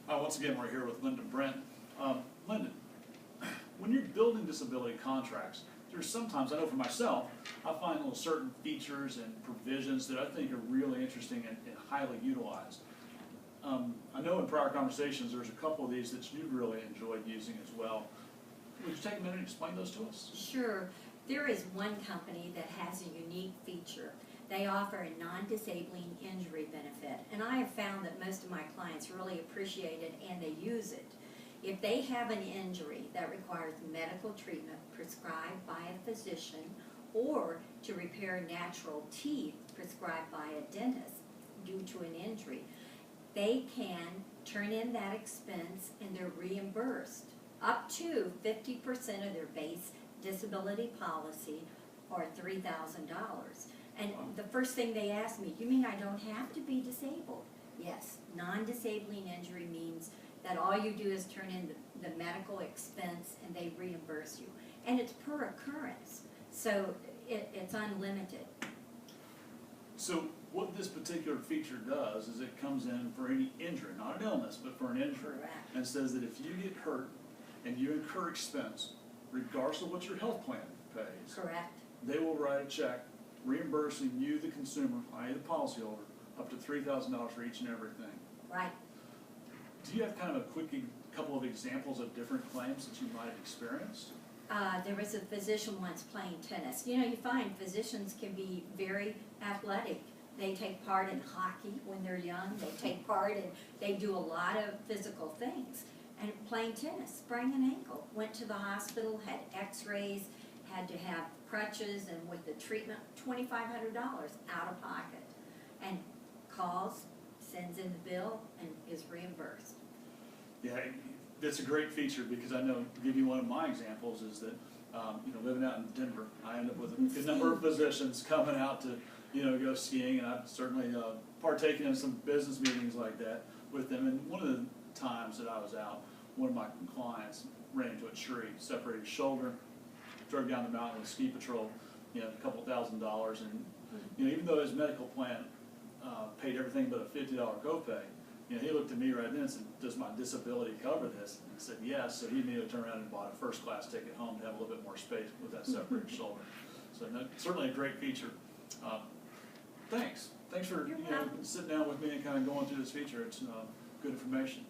Once again, we're here with Linda Brent. Linda, when you're building disability contracts, there's sometimes, I know for myself, I find little certain features and provisions that I think are really interesting and highly utilized. I know in prior conversations there's a couple of these that you've really enjoyed using as well. Would you take a minute and explain those to us? Sure. There is one company that has a unique feature. They offer a non-disabling injury benefit, and I have found that most of my clients really appreciate it and they use it. If they have an injury that requires medical treatment prescribed by a physician or to repair natural teeth prescribed by a dentist due to an injury, they can turn in that expense and they're reimbursed up to 50% of their base disability policy or $3,000. And the first thing they ask me, you mean I don't have to be disabled? Yes, non-disabling injury means that all you do is turn in the medical expense and they reimburse you. And it's per occurrence, so it's unlimited. So what this particular feature does is it comes in for any injury, not an illness, but for an injury. Correct. And says that if you get hurt and you incur expense, regardless of what your health plan pays, Correct. they will write a check reimbursing you, the consumer, i.e. the policyholder, up to $3,000 for each and everything. Right. Do you have kind of a couple of examples of different claims that you might have experienced? There was a physician once playing tennis. You know, you find physicians can be very athletic. They take part in hockey when they're young. They take part and they do a lot of physical things. And playing tennis, sprained an ankle, went to the hospital, had x-rays, had to have crutches, and with the treatment, $2,500 out of pocket. And calls, sends in the bill, and is reimbursed. Yeah, that's a great feature because I know, to give you one of my examples, is that living out in Denver, I end up with a good number of physicians coming out to go skiing, and I've certainly partaken in some business meetings like that with them. And one of the times that I was out, one of my clients ran into a tree, separated his shoulder, drove down the mountain with ski patrol, a couple $1,000, and even though his medical plan paid everything but a $50 copay, he looked at me right then and said, "Does my disability cover this?" And I said, "Yes." So he immediately turned around and bought a first-class ticket home to have a little bit more space with that separated shoulder. So certainly a great feature. Thanks for sitting down with me and kind of going through this feature. It's good information.